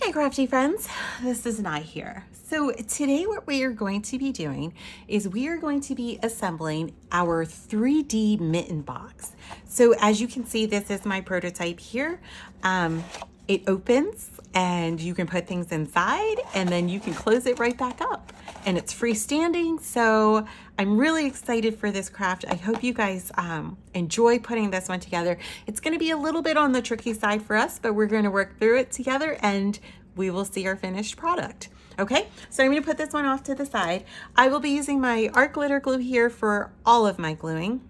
Hey crafty friends, this is Nye here. So today what we are going to be doing is we are going to be assembling our 3D mitten box. So as you can see, this is my prototype here. It opens and you can put things inside and then you can close it right back up. And it's freestanding, so I'm really excited for this craft. I hope you guys enjoy putting this one together. It's going to be a little bit on the tricky side for us, but we're going to work through it together and we will see our finished product. Okay, so I'm going to put this one off to the side. I will be using my art glitter glue here for all of my gluing,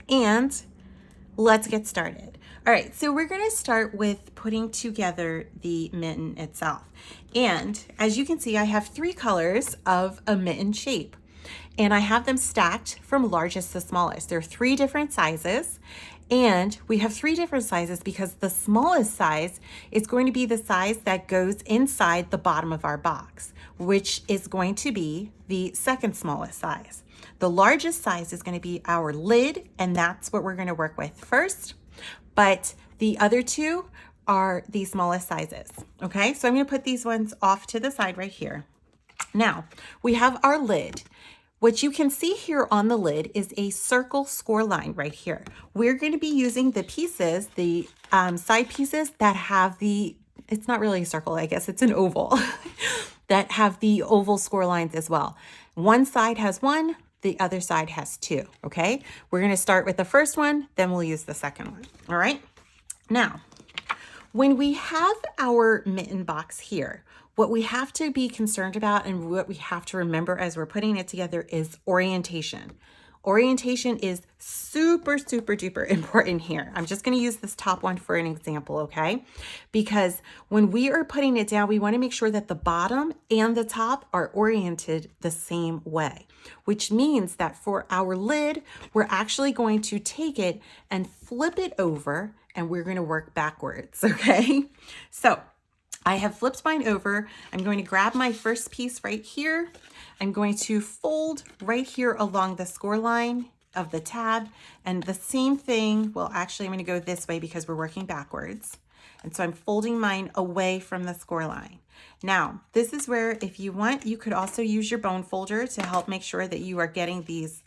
and let's get started. All right, so we're going to start with putting together the mitten itself. And as you can see, I have 3 colors of a mitten shape. And I have them stacked from largest to smallest. There are 3 different sizes. And we have 3 different sizes because the smallest size is going to be the size that goes inside the bottom of our box, which is going to be the second smallest size. The largest size is going to be our lid, and that's what we're going to work with first. But the other 2 are the smallest sizes. Okay, so I'm going to put these ones off to the side right here. Now, we have our lid. What you can see here on the lid is a circle score line right here. We're going to be using the pieces, the side pieces that have it's not really a circle, I guess it's an oval, that have the oval score lines as well. One side has 1, the other side has 2, okay? We're going to start with the first one, then we'll use the second one, all right? Now, when we have our mitten box here, what we have to be concerned about and what we have to remember as we're putting it together is orientation. Orientation is super, super duper important here. I'm just going to use this top one for an example, okay? Because when we are putting it down, we want to make sure that the bottom and the top are oriented the same way, which means that for our lid, we're actually going to take it and flip it over and we're going to work backwards, okay? So I have flipped mine over. I'm going to grab my first piece right here. I'm going to fold right here along the score line of the tab, and the same thing, well, actually I'm going to go this way because we're working backwards. And so I'm folding mine away from the score line. Now, this is where if you want, you could also use your bone folder to help make sure that you are getting these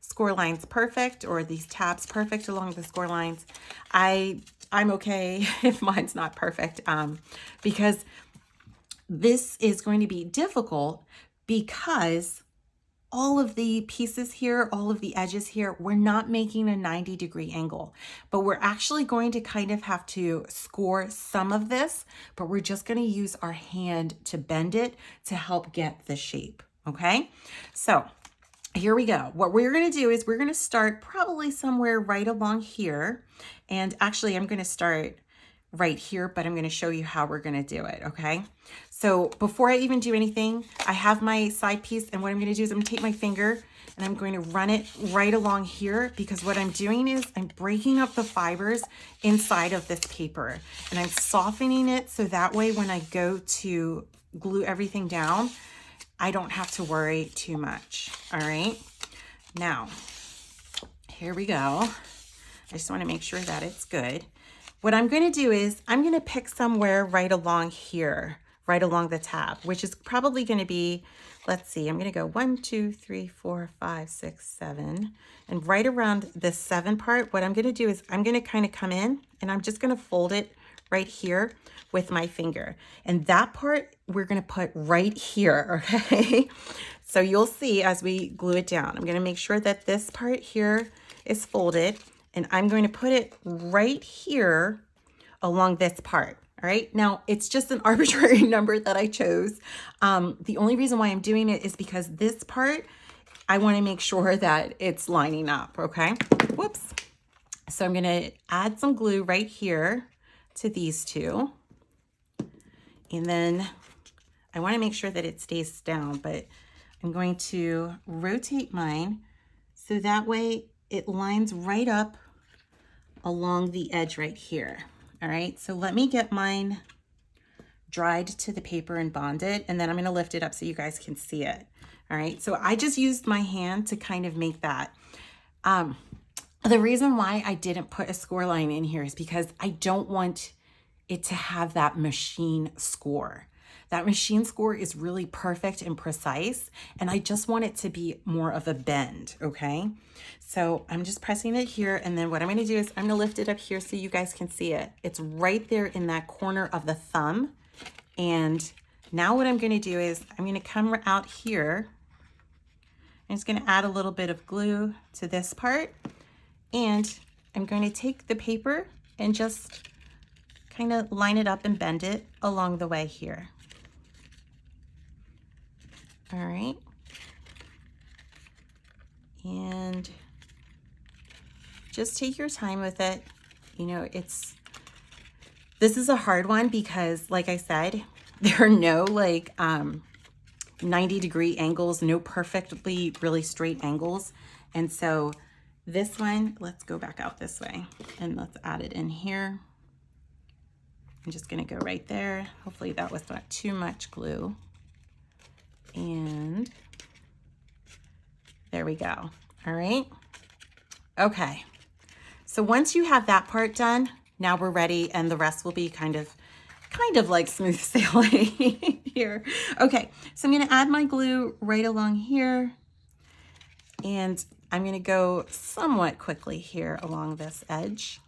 score lines perfect, or these tabs perfect along the score lines. I'm okay if mine's not perfect because this is going to be difficult because all of the pieces here, all of the edges here, we're not making a 90-degree angle, but we're actually going to kind of have to score some of this, but we're just going to use our hand to bend it to help get the shape, okay? So here we go. What we're going to do is we're going to start probably somewhere right along here. And actually, I'm going to start right here, but I'm going to show you how we're going to do it, okay? So before I even do anything, I have my side piece, and what I'm going to do is I'm going to take my finger and I'm going to run it right along here, because what I'm doing is I'm breaking up the fibers inside of this paper, and I'm softening it so that way when I go to glue everything down, I don't have to worry too much, all right? Now, here we go. I just want to make sure that it's good. What I'm going to do is I'm going to pick somewhere right along here, right along the tab, which is probably going to be, let's see, I'm going to go 1, 2, 3, 4, 5, 6, 7. And right around this 7 part, what I'm going to do is I'm going to kind of come in and I'm just going to fold it right here with my finger. And that part we're going to put right here, okay? So you'll see as we glue it down, I'm going to make sure that this part here is folded, and I'm going to put it right here along this part. All right, now it's just an arbitrary number that I chose. The only reason why I'm doing it is because this part, I want to make sure that it's lining up, okay? Whoops. So I'm going to add some glue right here to these 2. And then I want to make sure that it stays down, but I'm going to rotate mine so that way it lines right up along the edge right here. All right, so let me get mine dried to the paper and bonded, and then I'm going to lift it up so you guys can see it. All right, so I just used my hand to kind of make that. The reason why I didn't put a score line in here is because I don't want it to have that machine score. That machine score is really perfect and precise, and I just want it to be more of a bend, okay? So I'm just pressing it here, and then what I'm gonna do is I'm gonna lift it up here so you guys can see it. It's right there in that corner of the thumb. And now what I'm gonna do is I'm gonna come out here. I'm just gonna add a little bit of glue to this part, and I'm going to take the paper and just kind of line it up and bend it along the way here. All right. And just take your time with it. You know, this is a hard one because, like I said, there are no like 90-degree angles, no perfectly really straight angles. And so this one, let's go back out this way and let's add it in here. I'm just gonna go right there. Hopefully that was not too much glue. And there we go. All right. Okay. So once you have that part done, now we're ready, and the rest will be kind of like smooth sailing here. Okay. So I'm going to add my glue right along here, and I'm going to go somewhat quickly here along this edge.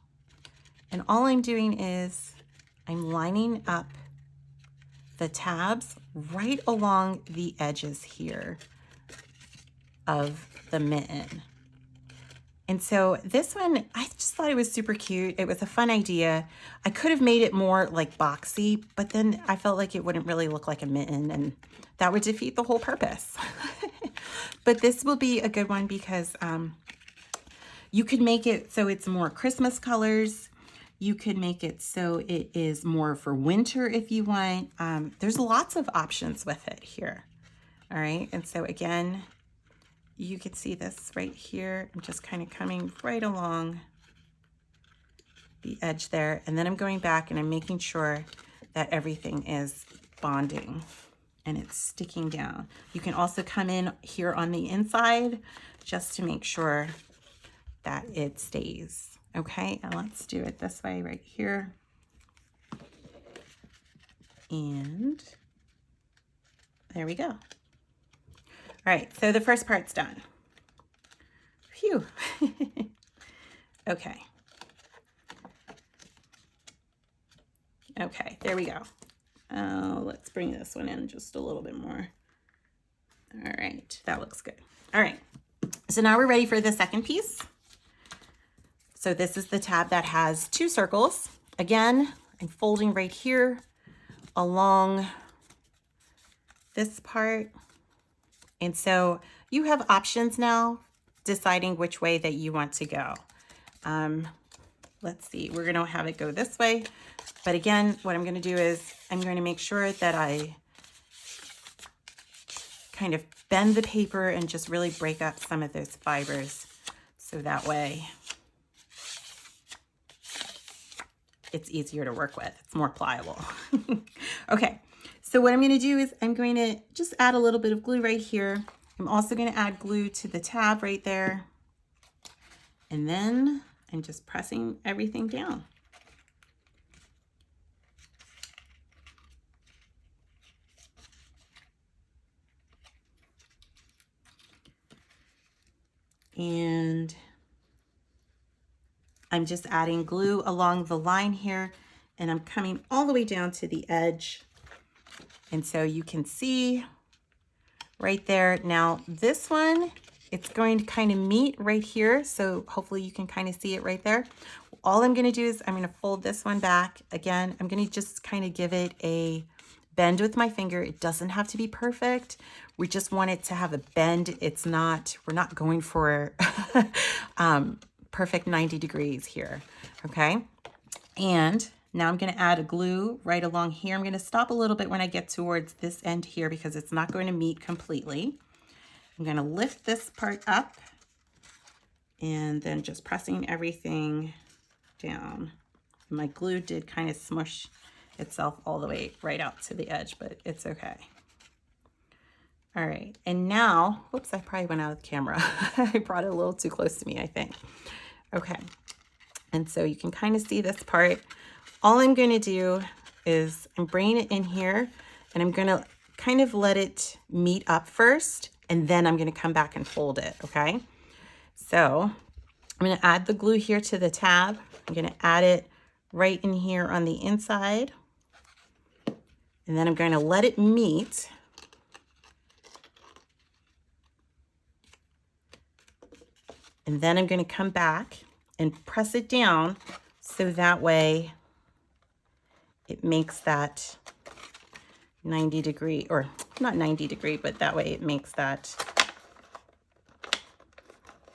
And all I'm doing is I'm lining up the tabs right along the edges here of the mitten. And so this one, I just thought it was super cute. It was a fun idea. I could have made it more like boxy, but then I felt like it wouldn't really look like a mitten, and that would defeat the whole purpose. But this will be a good one because you could make it so it's more Christmas colors. You could make it so it is more for winter if you want. There's lots of options with it here. All right, and so again, you can see this right here. I'm just kind of coming right along the edge there, and then I'm going back and I'm making sure that everything is bonding and it's sticking down. You can also come in here on the inside just to make sure that it stays. Okay, and let's do it this way right here. And there we go. All right, so the first part's done. Phew. Okay. Okay, there we go. Let's bring this one in just a little bit more. All right, that looks good. All right, so now we're ready for the second piece. So this is the tab that has two circles. Again, I'm folding right here along this part. And so you have options now deciding which way that you want to go. Let's see, we're gonna have it go this way. But again, what I'm gonna do is I'm going to make sure that I kind of bend the paper and just really break up some of those fibers. So that way it's easier to work with. It's more pliable. Okay, so what I'm gonna do is I'm going to just add a little bit of glue right here. I'm also gonna add glue to the tab right there. And then I'm just pressing everything down. And I'm just adding glue along the line here, and I'm coming all the way down to the edge. And so you can see right there. Now this one, it's going to kind of meet right here. So hopefully you can kind of see it right there. All I'm gonna do is I'm gonna fold this one back. Again, I'm gonna just kind of give it a bend with my finger. It doesn't have to be perfect. We just want it to have a bend. We're not going for perfect 90 degrees here, okay? And now I'm gonna add a glue right along here. I'm gonna stop a little bit when I get towards this end here because it's not going to meet completely. I'm gonna lift this part up and then just pressing everything down. My glue did kind of smush itself all the way right out to the edge, but it's okay. All right, and now, whoops, I probably went out of the camera. I brought it a little too close to me, I think. Okay, and so you can kind of see this part. all I'm going to do is I'm bringing it in here, and I'm going to kind of let it meet up first, and then I'm going to come back and fold it, okay? So I'm going to add the glue here to the tab. I'm going to add it right in here on the inside, and then I'm going to let it meet. And then I'm going to come back and press it down so that way it makes that 90 degree, or not 90 degree, but that way it makes that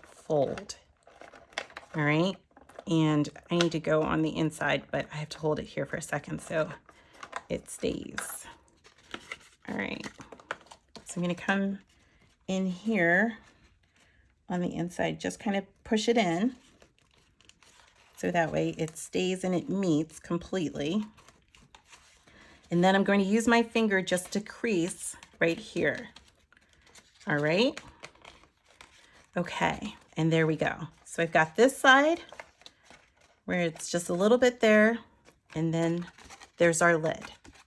fold. All right. And I need to go on the inside, but I have to hold it here for a second so it stays. All right. So I'm going to come in here on the inside, just kind of push it in so that way it stays and it meets completely. And then I'm going to use my finger just to crease right here. All right. Okay. And there we go. So I've got this side where it's just a little bit there, and then there's our lid.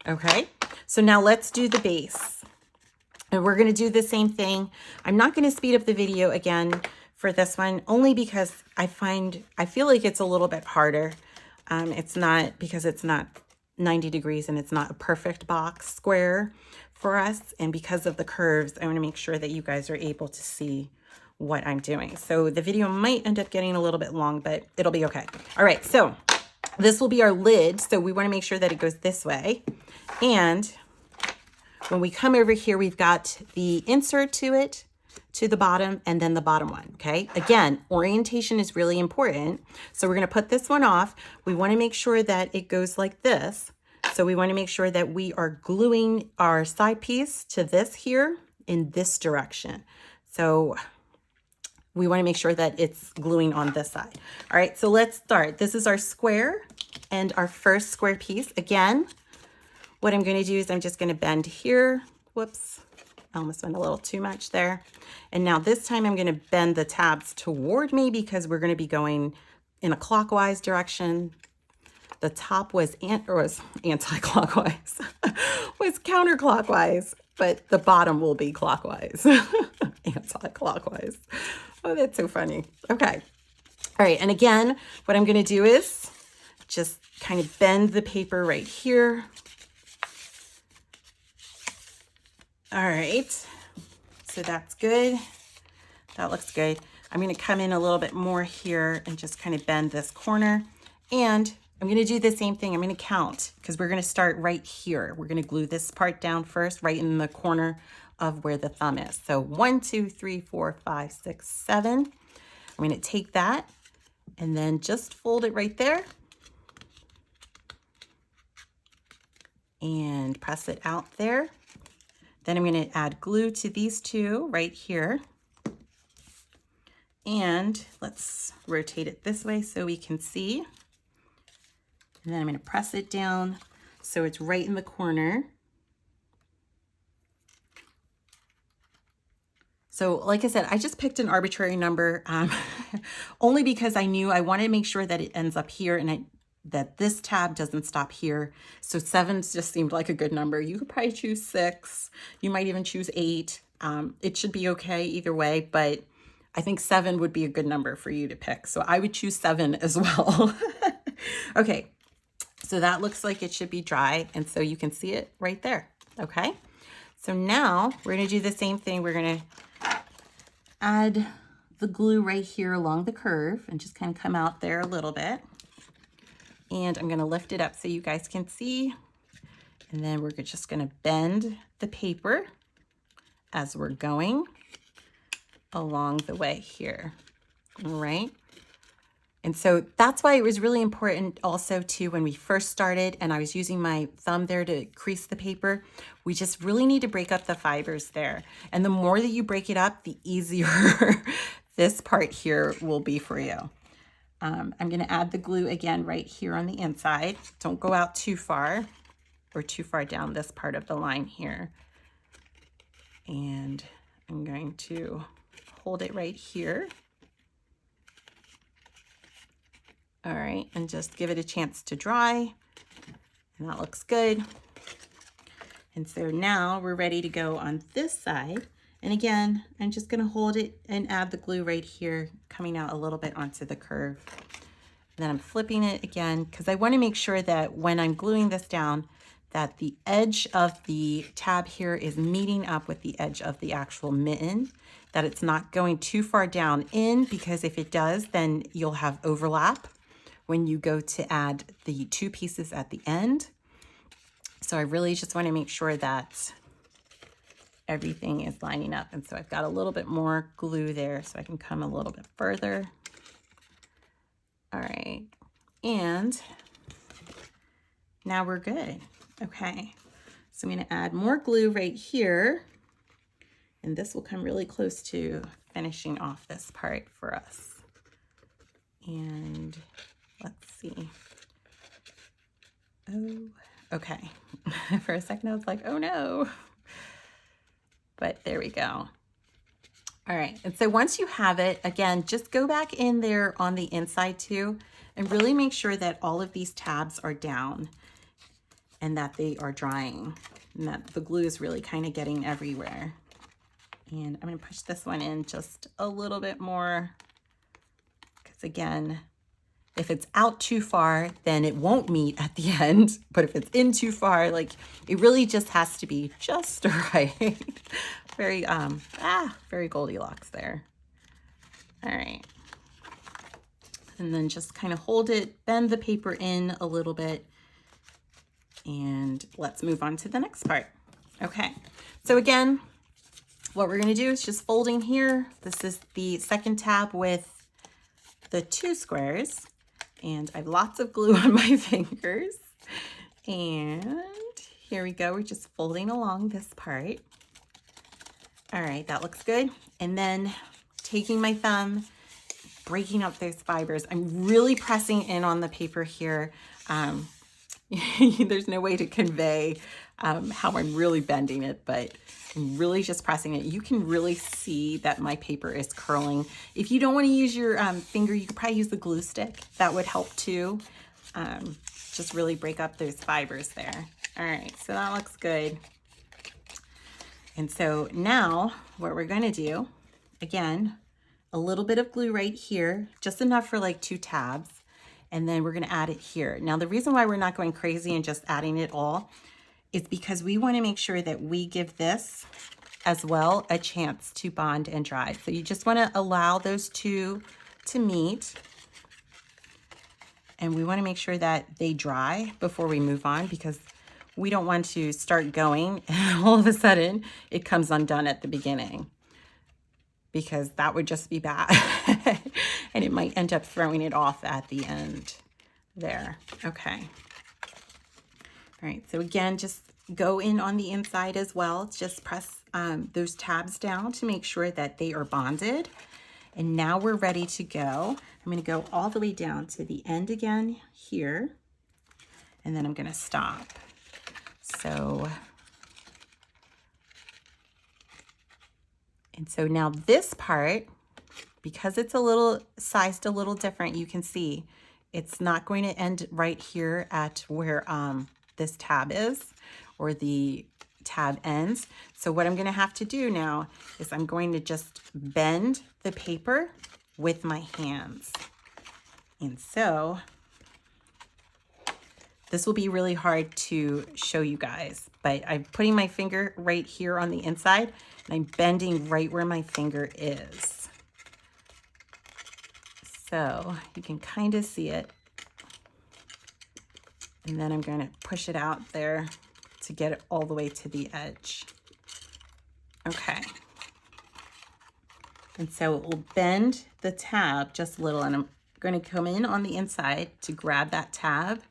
Okay. So now let's do the base. And we're going to do the same thing. I'm not going to speed up the video again for this one, only because I feel like it's a little bit harder. It's not, because it's not 90 degrees and it's not a perfect box square for us. And because of the curves, I want to make sure that you guys are able to see what I'm doing. So the video might end up getting a little bit long, but it'll be okay. All right. So this will be our lid. So we want to make sure that it goes this way. And when we come over here, we've got the insert to it, to the bottom, and then the bottom one, okay? Again, orientation is really important. So we're gonna put this one off. We wanna make sure that it goes like this. So we wanna make sure that we are gluing our side piece to this here in this direction. So we wanna make sure that it's gluing on this side. All right, so let's start. This is our square and our first square piece. Again, what I'm going to do is I'm just going to bend here. Whoops, I almost went a little too much there. And now this time I'm going to bend the tabs toward me because we're going to be going in a clockwise direction. The top was anti-clockwise, was counterclockwise, but the bottom will be clockwise, anti-clockwise. Oh, that's so funny. Okay. All right. And again, what I'm going to do is just kind of bend the paper right here. All right, so that's good. That looks good. I'm going to come in a little bit more here and just kind of bend this corner. And I'm going to do the same thing. I'm going to count because we're going to start right here. We're going to glue this part down first, right in the corner of where the thumb is. So 1, 2, 3, 4, 5, 6, 7. I'm going to take that and then just fold it right there. And press it out there. Then I'm going to add glue to these two right here. And let's rotate it this way so we can see. And then I'm going to press it down so it's right in the corner. So like I said, I just picked an arbitrary number only because I knew I wanted to make sure that it ends up here and that this tab doesn't stop here. So 7 just seemed like a good number. You could probably choose 6. You might even choose 8. It should be okay either way, but I think 7 would be a good number for you to pick. So I would choose 7 as well. Okay, so that looks like it should be dry. And so you can see it right there, okay? So now we're gonna do the same thing. We're gonna add the glue right here along the curve and just kind of come out there a little bit. And I'm going to lift it up so you guys can see. And then we're just going to bend the paper as we're going along the way here. All right. And so that's why it was really important also too when we first started and I was using my thumb there to crease the paper, we just really need to break up the fibers there. And the more that you break it up, the easier this part here will be for you. I'm going to add the glue again right here on the inside. Don't go out too far or too far down this part of the line here. And I'm going to hold it right here. All right, and just give it a chance to dry. And that looks good. And so now we're ready to go on this side. And again, I'm just gonna hold it and add the glue right here, coming out a little bit onto the curve. And then I'm flipping it again, because I wanna make sure that when I'm gluing this down, that the edge of the tab here is meeting up with the edge of the actual mitten, that it's not going too far down in, because if it does, then you'll have overlap when you go to add the two pieces at the end. So I really just want to make sure that everything is lining up. And so I've got a little bit more glue there so I can come a little bit further. All right. And now we're good. Okay. So I'm going to add more glue right here. And this will come really close to finishing off this part for us. And let's see. Oh, okay. For a second I was like, oh no. But there we go. All right, and so once you have it, again, just go back in there on the inside too, and really make sure that all of these tabs are down and that they are drying, and that the glue is really kind of getting everywhere. And I'm gonna push this one in just a little bit more, because again, if it's out too far, then it won't meet at the end. But if it's in too far, like, it really just has to be just right. Very Goldilocks there. All right. And then just kind of hold it, bend the paper in a little bit, and let's move on to the next part. Okay. So again, what we're gonna do is just folding here. This is the second tab with the 2 squares. And I have lots of glue on my fingers. And here we go. We're just folding along this part. All right, that looks good. And then taking my thumb, breaking up those fibers. I'm really pressing in on the paper here. There's no way to convey how I'm really bending it, but I'm really just pressing it. You can really see that my paper is curling. If you don't want to use your finger, you could probably use the glue stick. That would help too. Just really break up those fibers there. All right, so that looks good. And so now what we're gonna do, again, a little bit of glue right here, just enough for like 2 tabs. And then we're gonna add it here. Now the reason why we're not going crazy and just adding it all is because we wanna make sure that we give this as well a chance to bond and dry. So you just wanna allow those two to meet. And we wanna make sure that they dry before we move on, because we don't want to start going and all of a sudden it comes undone at the beginning, because that would just be bad. And it might end up throwing it off at the end there. Okay. All right, so again, just go in on the inside as well. Just press those tabs down to make sure that they are bonded. And now we're ready to go. I'm gonna go all the way down to the end again here, and then I'm gonna stop. So now this part, because it's a little sized a little different, you can see it's not going to end right here at where this tab is, or the tab ends. So what I'm going to have to do now is I'm going to just bend the paper with my hands. And so this will be really hard to show you guys, but I'm putting my finger right here on the inside, and I'm bending right where my finger is. So you can kind of see it. And then I'm going to push it out there to get it all the way to the edge. Okay. And so it will bend the tab just a little, and I'm going to come in on the inside to grab that tab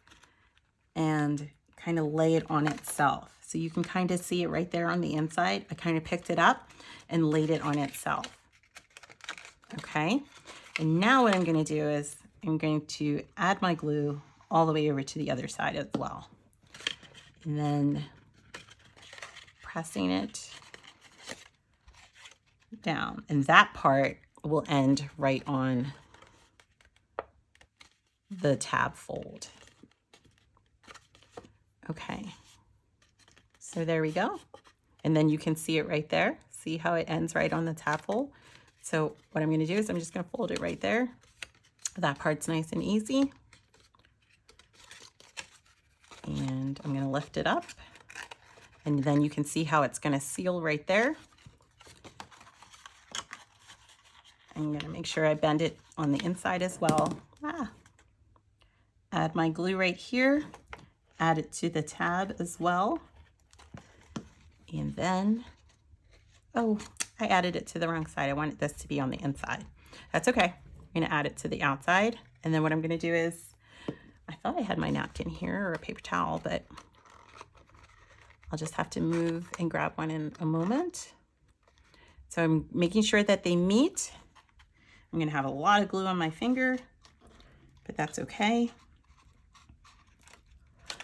and kind of lay it on itself. So you can kind of see it right there on the inside. I kind of picked it up and laid it on itself. Okay. And now what I'm going to do is I'm going to add my glue all the way over to the other side as well. And then pressing it down. And that part will end right on the tab fold. Okay, so there we go. And then you can see it right there. See how it ends right on the tab hole? So what I'm gonna do is I'm just gonna fold it right there. That part's nice and easy. And I'm gonna lift it up. And then you can see how it's gonna seal right there. I'm gonna make sure I bend it on the inside as well. Add my glue right here. Add it to the tab as well. And then, oh, I added it to the wrong side. I wanted this to be on the inside. That's okay. I'm gonna add it to the outside. And then what I'm gonna do is, I thought I had my napkin here or a paper towel, but I'll just have to move and grab one in a moment. So I'm making sure that they meet. I'm gonna have a lot of glue on my finger, but that's okay.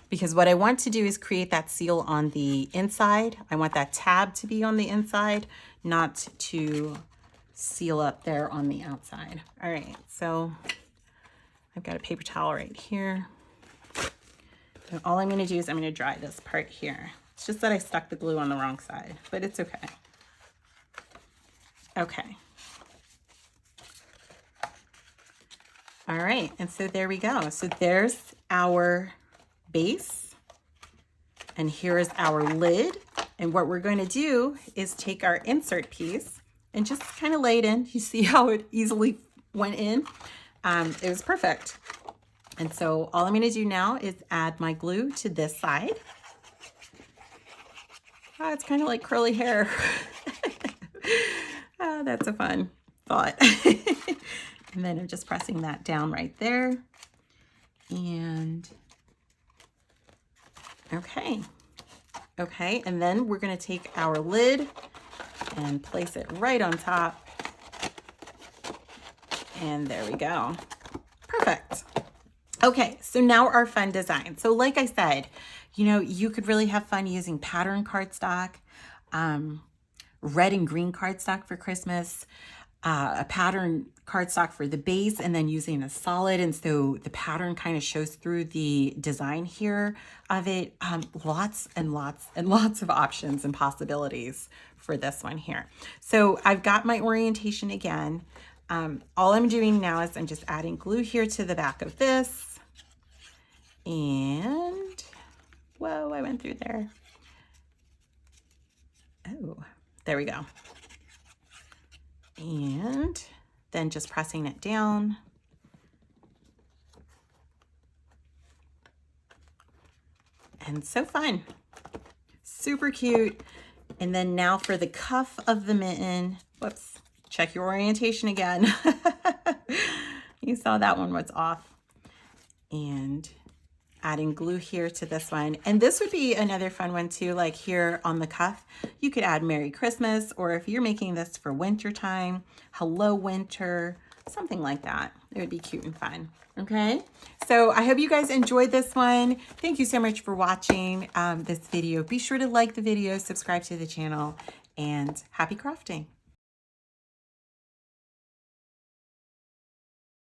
Because what I want to do is create that seal on the inside. I want that tab to be on the inside, not to seal up there on the outside. All right, so I've got a paper towel right here. And all I'm gonna do is I'm gonna dry this part here. It's just that I stuck the glue on the wrong side, but it's okay. Okay. All right, and so there we go. So there's our base, and here is our lid. And what we're going to do is take our insert piece and just kind of lay it in. You see how it easily went in? It was perfect. And so all I'm going to do now is add my glue to this side. Oh, it's kind of like curly hair. Oh, that's a fun thought. And then I'm just pressing that down right there. And okay. Okay, and then we're gonna take our lid and place it right on top. And there we go. Perfect. Okay, so now our fun design. So like I said, you know, you could really have fun using pattern cardstock, red and green cardstock for Christmas, a pattern cardstock for the base, and then using a solid. And so the pattern kind of shows through the design here of it. Lots and lots and lots of options and possibilities for this one here. So I've got my orientation again. All I'm doing now is I'm just adding glue here to the back of this. And, whoa, I went through there. Oh, there we go. And then just pressing it down. And so fun. Super cute. And then now for the cuff of the mitten. Whoops. Check your orientation again. You saw that one was off. And adding glue here to this one. And this would be another fun one too, like here on the cuff, you could add Merry Christmas, or if you're making this for winter time, Hello Winter, something like that. It would be cute and fun. Okay, so I hope you guys enjoyed this one. Thank you so much for watching this video. Be sure to like the video, subscribe to the channel, and happy crafting.